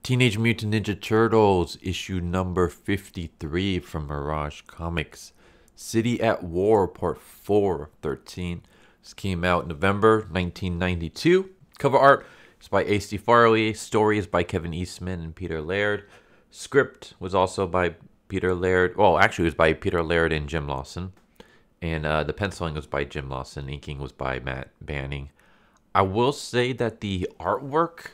Teenage Mutant Ninja Turtles, issue number 53 from Mirage Comics. City at War, part 4 of 13. This came out November 1992. Cover art is by A.C. Farley. Story is by Kevin Eastman and Peter Laird. Script was also by Peter Laird. Well, actually, it was by Peter Laird and Jim Lawson. And the penciling was by Jim Lawson. Inking was by Matt Banning. I will say that the artwork,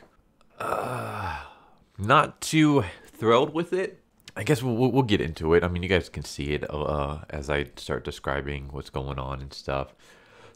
not too thrilled with it. I guess we'll get into it. I mean, you guys can see it as I start describing what's going on and stuff.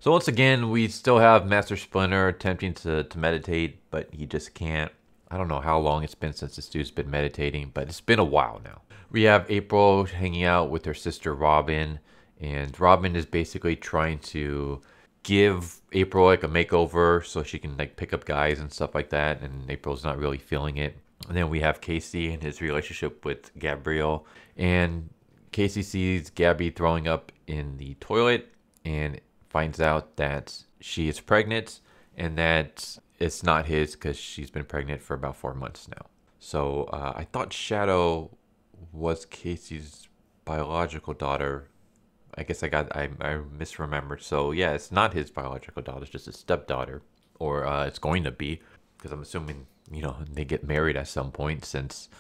So once again, we still have Master Splinter attempting to meditate, but he just can't. I don't know how long it's been since this dude's been meditating, but it's been a while now. We have April hanging out with her sister Robin, and Robin is basically trying to give April like a makeover so she can like pick up guys and stuff like that, and April's not really feeling it. And then we have Casey and his relationship with Gabrielle, and Casey sees Gabby throwing up in the toilet and finds out that she is pregnant and that it's not his because she's been pregnant for about 4 months now. So I thought Shadow was Casey's biological daughter. I guess I misremembered. So yeah, it's not his biological daughter. It's just his stepdaughter, or it's going to be, because I'm assuming, you know, they get married at some point, since,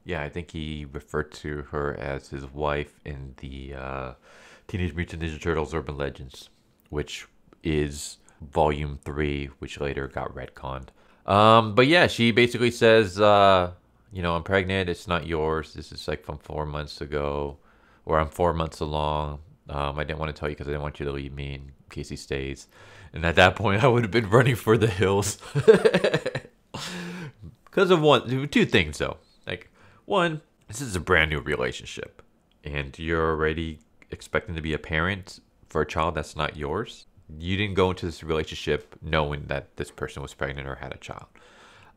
yeah, I think he referred to her as his wife in the Teenage Mutant Ninja Turtles Urban Legends, which is volume 3, which later got retconned. But yeah, she basically says, you know, I'm pregnant. It's not yours. This is like from 4 months ago, or I'm 4 months along. I didn't want to tell you because I didn't want you to leave me in case he stays. And at that point, I would have been running for the hills. Because of two things, though. Like, one, this is a brand new relationship, and you're already expecting to be a parent for a child that's not yours. You didn't go into this relationship knowing that this person was pregnant or had a child.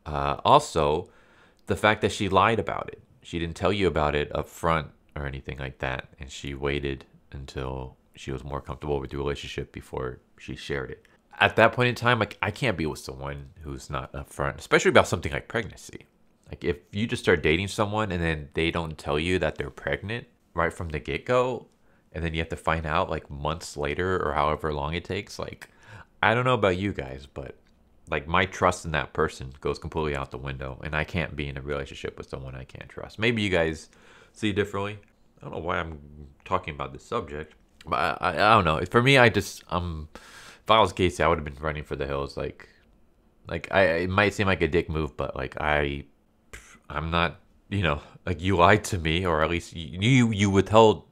Also, the fact that she lied about it. She didn't tell you about it up front or anything like that, and she waited until she was more comfortable with the relationship before she shared it. At that point in time, like, I can't be with someone who's not upfront, especially about something like pregnancy. Like, if you just start dating someone and then they don't tell you that they're pregnant right from the get-go, and then you have to find out like months later or however long it takes, like, I don't know about you guys, but like, my trust in that person goes completely out the window, and I can't be in a relationship with someone I can't trust. Maybe you guys see differently. I don't know why I'm talking about this subject, but I don't know. For me, if I was Casey, I would have been running for the hills. Like it might seem like a dick move, but like I'm not, you know, like, you lied to me, or at least you withheld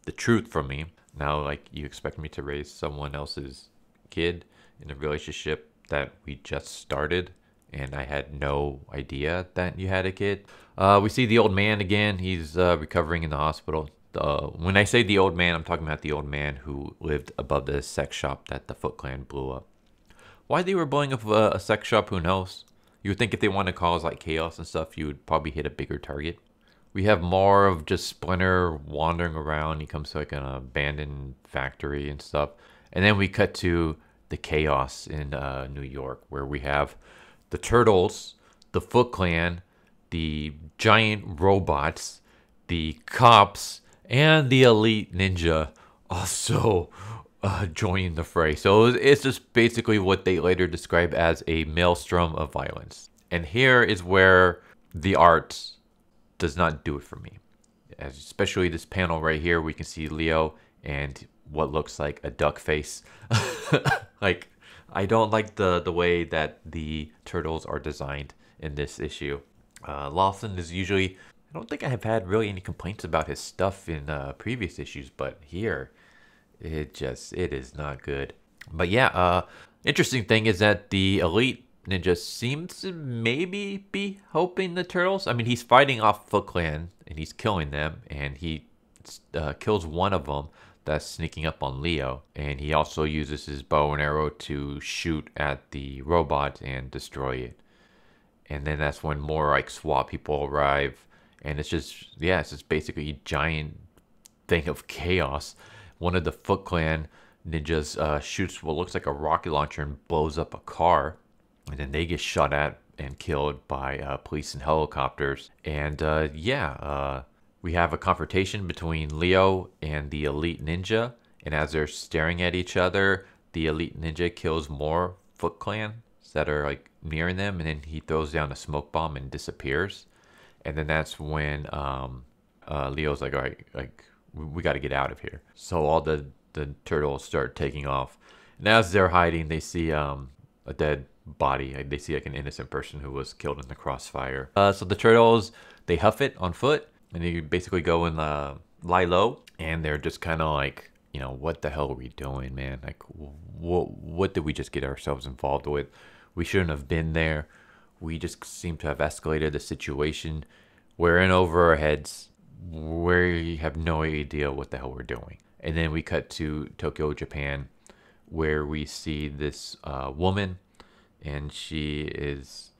the truth from me. Now, like, you expect me to raise someone else's kid in a relationship that we just started, and I had no idea that you had a kid. We see the old man again. He's recovering in the hospital. When I say the old man, I'm talking about the old man who lived above the sex shop that the Foot Clan blew up. Why they were blowing up a sex shop, who knows? You would think if they wanted to cause like chaos and stuff, you would probably hit a bigger target. We have more of just Splinter wandering around. He comes to like an abandoned factory and stuff. And then we cut to the chaos in New York, where we have the Turtles, the Foot Clan, the giant robots, the cops, and the elite ninja also joining the fray. So it's just basically what they later describe as a maelstrom of violence. And here is where the art does not do it for me. Especially this panel right here, we can see Leo and what looks like a duck face. Like, I don't like the way that the turtles are designed in this issue. Lawson is usually, I don't think I have had really any complaints about his stuff in previous issues, but here, it is not good. But yeah, interesting thing is that the elite ninja seems to maybe be helping the turtles. I mean, he's fighting off Foot Clan and he's killing them, and he kills one of them that's sneaking up on Leo, and he also uses his bow and arrow to shoot at the robot and destroy it. And then that's when more like SWAT people arrive, and it's just basically a giant thing of chaos. One of the Foot Clan ninjas shoots what looks like a rocket launcher and blows up a car, and then they get shot at and killed by police and helicopters. And we have a confrontation between Leo and the elite ninja. And as they're staring at each other, the elite ninja kills more Foot Clan that are like nearing them, and then he throws down a smoke bomb and disappears. And then that's when Leo's like, all right, like we got to get out of here. So all the turtles start taking off, and as they're hiding, they see a dead body. They see like an innocent person who was killed in the crossfire. So the turtles, they huff it on foot, and they basically go and lie low, and they're just kind of like, you know, what the hell are we doing, man? Like, what did we just get ourselves involved with? We shouldn't have been there. We just seem to have escalated the situation. We're in over our heads. We have no idea what the hell we're doing. And then we cut to Tokyo, Japan, where we see this woman, and she is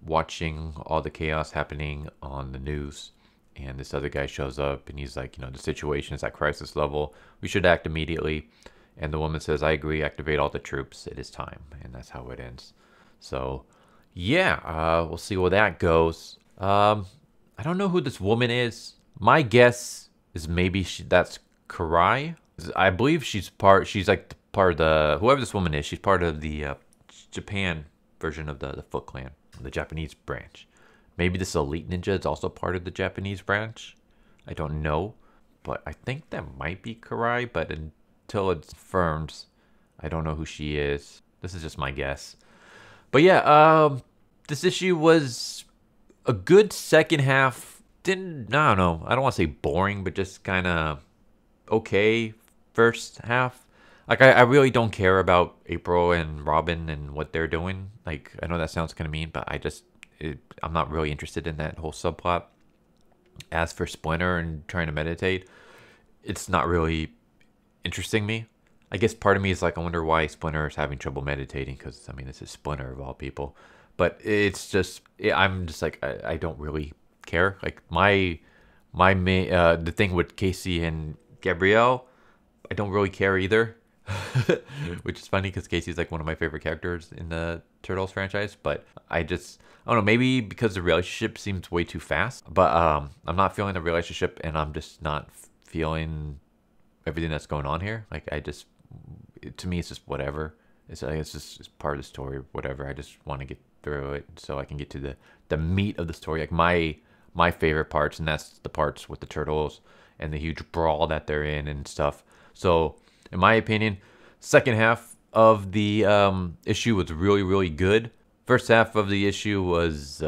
watching all the chaos happening on the news. And this other guy shows up, and he's like, you know, the situation is at crisis level. We should act immediately. And the woman says, I agree, activate all the troops. It is time. And that's how it ends. So, yeah, we'll see where that goes. I don't know who this woman is. My guess is maybe that's Karai. I believe she's like part of the, whoever this woman is, she's part of the Japan version of the Foot Clan, the Japanese branch. Maybe this elite ninja is also part of the Japanese branch. I don't know, but I think that might be Karai, but until it's confirmed, I don't know who she is. This is just my guess. But yeah, this issue was a good second half. I don't know. I don't want to say boring, but just kind of okay first half. Like, I really don't care about April and Robin and what they're doing. Like, I know that sounds kind of mean, but I'm not really interested in that whole subplot. As for Splinter and trying to meditate, it's not really interesting me. I guess part of me is like, I wonder why Splinter is having trouble meditating, because, I mean, this is Splinter of all people. But it's just, I'm just like, I don't really care. Like, my main, the thing with Casey and Gabrielle, I don't really care either. Which is funny, because Casey's like one of my favorite characters in the Turtles franchise. But I don't know, maybe because the relationship seems way too fast. But I'm not feeling the relationship, and I'm just not feeling everything that's going on here. Like, to me, it's just whatever. It's just part of the story, whatever. I just want to get through it so I can get to the meat of the story. Like, my favorite parts, and that's the parts with the turtles and the huge brawl that they're in and stuff. So, in my opinion, second half of the issue was really, really good. First half of the issue was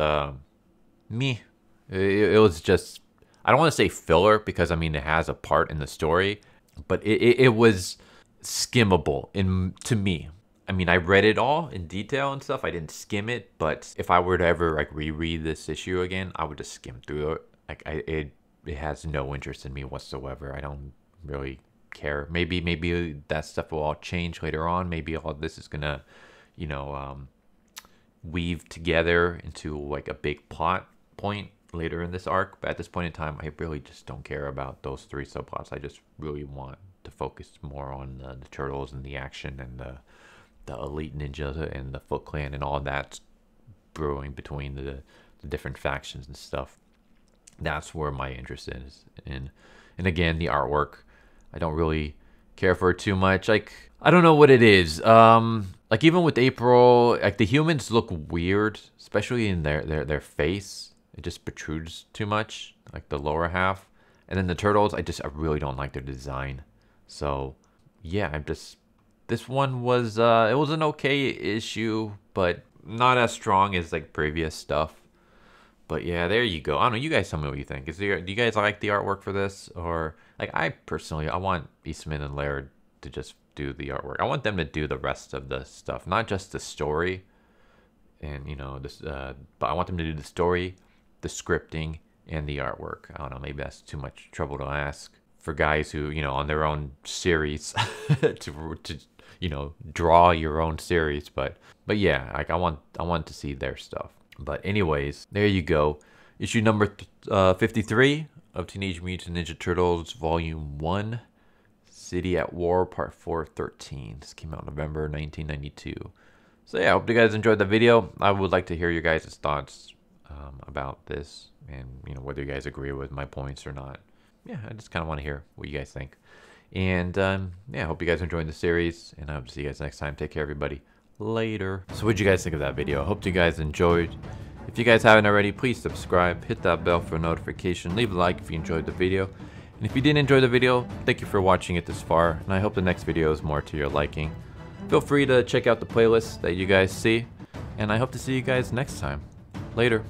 me. It was just, I don't want to say filler, because, I mean, it has a part in the story, but it was skimmable to me. I mean, I read it all in detail and stuff. I didn't skim it, but if I were to ever like reread this issue again, I would just skim through it. Like, it has no interest in me whatsoever. I don't really care. Maybe that stuff will all change later on. Maybe all this is gonna, you know, weave together into like a big plot point later in this arc. But at this point in time, I really just don't care about those three subplots. I just really want to focus more on the turtles and the action and the elite ninja and the Foot Clan and all that brewing between the different factions and stuff. That's where my interest is in. And again, the artwork, I don't really care for it too much. Like, I don't know what it is. Like, even with April, like, the humans look weird, especially in their face. It just protrudes too much, like the lower half. And then the turtles, I really don't like their design. So, yeah, this one was, it was an okay issue, but not as strong as like previous stuff. But yeah, there you go. I don't know. You guys tell me what you think. Do you guys like the artwork for this? Or, like, I personally, I want Eastman and Laird to just do the artwork. I want them to do the rest of the stuff, not just the story. And, you know, this, but I want them to do the story, the scripting, and the artwork. I don't know. Maybe that's too much trouble to ask for guys who, you know, on their own series to you know, draw your own series. But yeah, like, I want to see their stuff. But anyways, there you go. Issue number 53 of Teenage Mutant Ninja Turtles Volume 1, City at War, Part 4, 13. This came out November 1992. So yeah, I hope you guys enjoyed the video. I would like to hear your guys' thoughts about this, and whether you guys agree with my points or not. Yeah, I just kind of want to hear what you guys think. And yeah, I hope you guys are enjoying the series, and I hope to see you guys next time. Take care, everybody. Later. So what'd you guys think of that video? I hope you guys enjoyed. If you guys haven't already, please subscribe, hit that bell for a notification, leave a like if you enjoyed the video. And if you didn't enjoy the video, thank you for watching it this far, and I hope the next video is more to your liking. Feel free to check out the playlist that you guys see, and I hope to see you guys next time. Later.